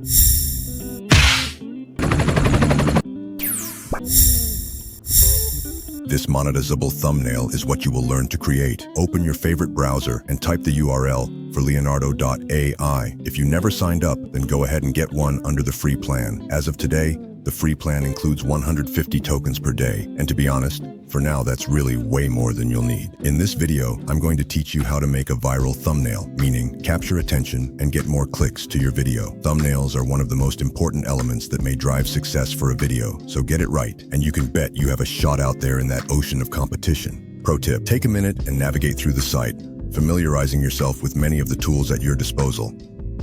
This monetizable thumbnail is what you will learn to create. Open your favorite browser and type the URL for Leonardo.AI. If you never signed up, then go ahead and get one under the free plan. As of today, the free plan includes 150 tokens per day. And to be honest, for now, that's really way more than you'll need. In this video, I'm going to teach you how to make a viral thumbnail, meaning capture attention and get more clicks to your video. Thumbnails are one of the most important elements that may drive success for a video, so get it right, and you can bet you have a shot out there in that ocean of competition. Pro tip, take a minute and navigate through the site, familiarizing yourself with many of the tools at your disposal.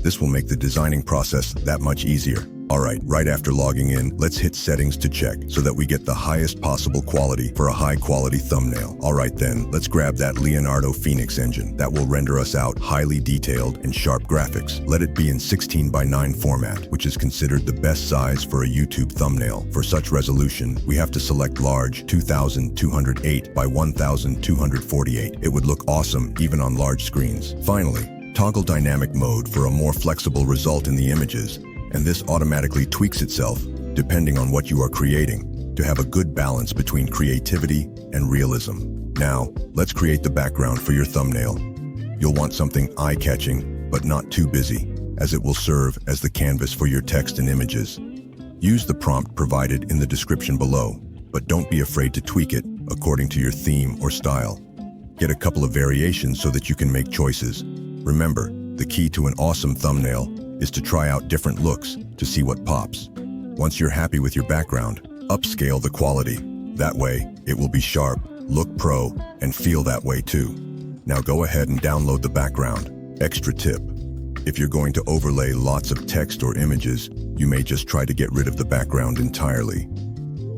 This will make the designing process that much easier. Alright, right after logging in, let's hit settings to check so that we get the highest possible quality for a high quality thumbnail. Alright then, let's grab that Leonardo Phoenix engine that will render us out highly detailed and sharp graphics. Let it be in 16:9 format, which is considered the best size for a YouTube thumbnail. For such resolution, we have to select large 2208 by 1248. It would look awesome even on large screens. Finally, toggle dynamic mode for a more flexible result in the images, and this automatically tweaks itself depending on what you are creating to have a good balance between creativity and realism. Now, let's create the background for your thumbnail. You'll want something eye-catching, but not too busy, as it will serve as the canvas for your text and images. Use the prompt provided in the description below, but don't be afraid to tweak it according to your theme or style. Get a couple of variations so that you can make choices. Remember, the key to an awesome thumbnail is to try out different looks to see what pops. Once you're happy with your background, upscale the quality. That way, it will be sharp, look pro, and feel that way too. Now go ahead and download the background. Extra tip: if you're going to overlay lots of text or images, you may just try to get rid of the background entirely.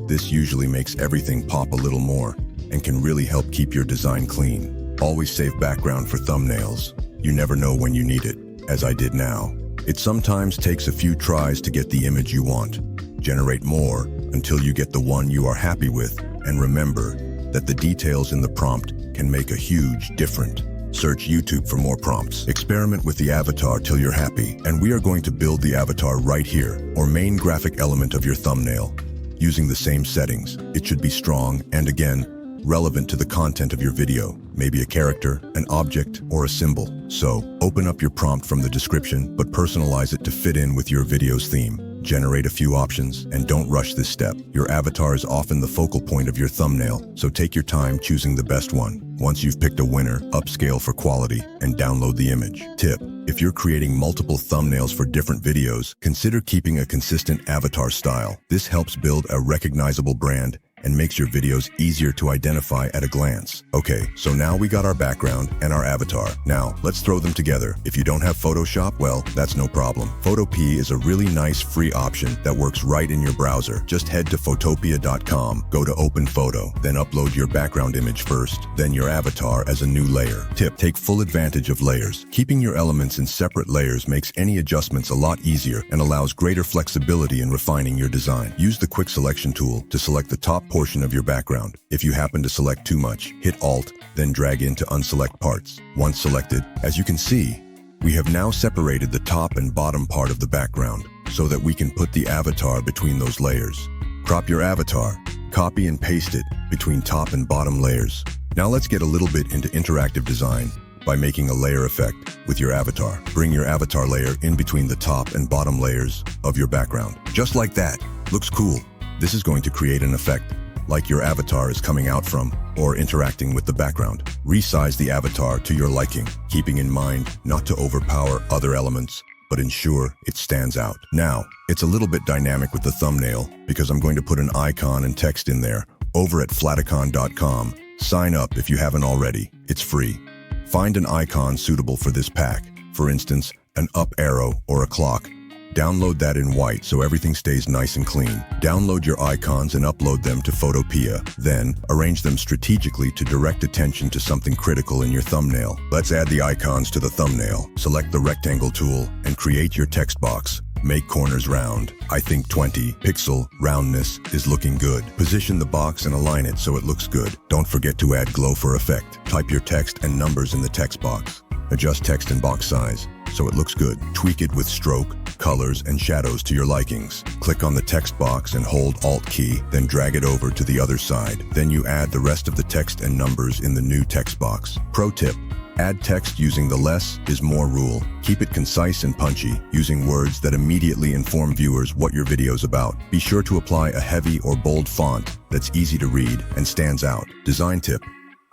This usually makes everything pop a little more and can really help keep your design clean. Always save background for thumbnails. You never know when you need it, as I did now. It sometimes takes a few tries to get the image you want. Generate more until you get the one you are happy with, and remember that the details in the prompt can make a huge difference. Search YouTube for more prompts. Experiment with the avatar till you're happy, and we are going to build the avatar right here, or main graphic element of your thumbnail. Using the same settings, it should be strong and, again, relevant to the content of your video, maybe a character, an object, or a symbol. So, open up your prompt from the description, but personalize it to fit in with your video's theme. Generate a few options, and don't rush this step. Your avatar is often the focal point of your thumbnail, so take your time choosing the best one. Once you've picked a winner, upscale for quality, and download the image. Tip: if you're creating multiple thumbnails for different videos, consider keeping a consistent avatar style. This helps build a recognizable brand and makes your videos easier to identify at a glance. Okay, so now we got our background and our avatar. Now, let's throw them together. If you don't have Photoshop, well, that's no problem. Photopea is a really nice free option that works right in your browser. Just head to Photopea.com, go to Open Photo, then upload your background image first, then your avatar as a new layer. Tip: take full advantage of layers. Keeping your elements in separate layers makes any adjustments a lot easier and allows greater flexibility in refining your design. Use the quick selection tool to select the top portion of your background. If you happen to select too much, hit Alt, then drag in to unselect parts. Once selected, as you can see, we have now separated the top and bottom part of the background so that we can put the avatar between those layers. Crop your avatar, copy and paste it between top and bottom layers. Now let's get a little bit into interactive design by making a layer effect with your avatar. Bring your avatar layer in between the top and bottom layers of your background. Just like that. Looks cool. This is going to create an effect like your avatar is coming out from or interacting with the background. Resize the avatar to your liking, keeping in mind not to overpower other elements, but ensure it stands out. Now, it's a little bit dynamic with the thumbnail because I'm going to put an icon and text in there over at Flaticon.com. Sign up if you haven't already. It's free. Find an icon suitable for this pack. For instance, an up arrow or a clock. Download that in white so everything stays nice and clean. Download your icons and upload them to Photopea. Then, arrange them strategically to direct attention to something critical in your thumbnail. Let's add the icons to the thumbnail. Select the rectangle tool and create your text box. Make corners round. I think 20 pixel roundness is looking good. Position the box and align it so it looks good. Don't forget to add glow for effect. Type your text and numbers in the text box. Adjust text and box size. so it looks good. Tweak it with stroke, colors, and shadows to your likings. Click on the text box and hold Alt key, then drag it over to the other side. Then you add the rest of the text and numbers in the new text box. Pro tip: add text using the less is more rule. Keep it concise and punchy, using words that immediately inform viewers what your video's about. Be sure to apply a heavy or bold font that's easy to read and stands out. Design tip: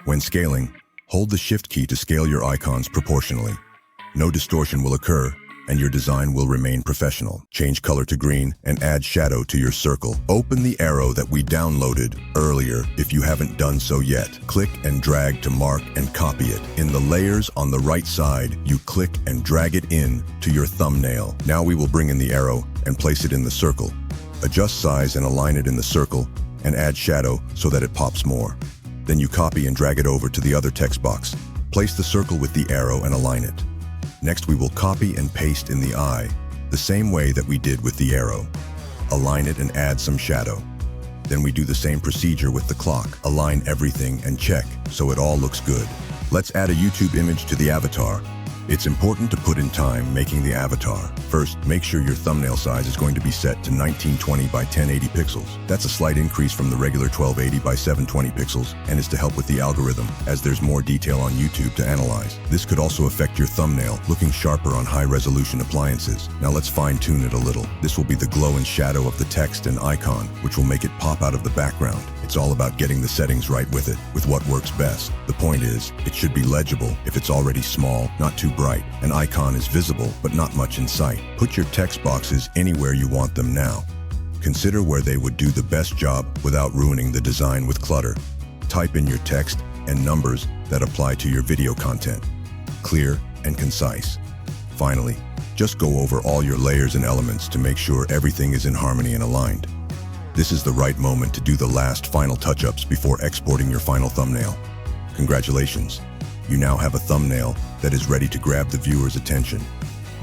when scaling, hold the Shift key to scale your icons proportionally. No distortion will occur, and your design will remain professional. Change color to green and add shadow to your circle. Open the arrow that we downloaded earlier if you haven't done so yet. Click and drag to mark and copy it. In the layers on the right side, you click and drag it in to your thumbnail. Now we will bring in the arrow and place it in the circle. Adjust size and align it in the circle and add shadow so that it pops more. Then you copy and drag it over to the other text box. Place the circle with the arrow and align it. Next, we will copy and paste in the eye, the same way that we did with the arrow. Align it and add some shadow. Then we do the same procedure with the clock. Align everything and check so it all looks good. Let's add a YouTube image to the avatar. It's important to put in time making the avatar. First, make sure your thumbnail size is going to be set to 1920 by 1080 pixels. That's a slight increase from the regular 1280 by 720 pixels and is to help with the algorithm, as there's more detail on YouTube to analyze. This could also affect your thumbnail, looking sharper on high-resolution appliances. Now let's fine-tune it a little. This will be the glow and shadow of the text and icon, which will make it pop out of the background. It's all about getting the settings right with it, with what works best. The point is, it should be legible if it's already small, not too bright. An icon is visible, but not much in sight. Put your text boxes anywhere you want them now. Consider where they would do the best job without ruining the design with clutter. Type in your text and numbers that apply to your video content. Clear and concise. Finally, just go over all your layers and elements to make sure everything is in harmony and aligned. This is the right moment to do the last final touch-ups before exporting your final thumbnail. Congratulations! You now have a thumbnail that is ready to grab the viewer's attention.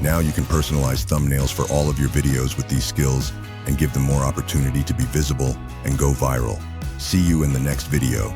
Now you can personalize thumbnails for all of your videos with these skills and give them more opportunity to be visible and go viral. See you in the next video.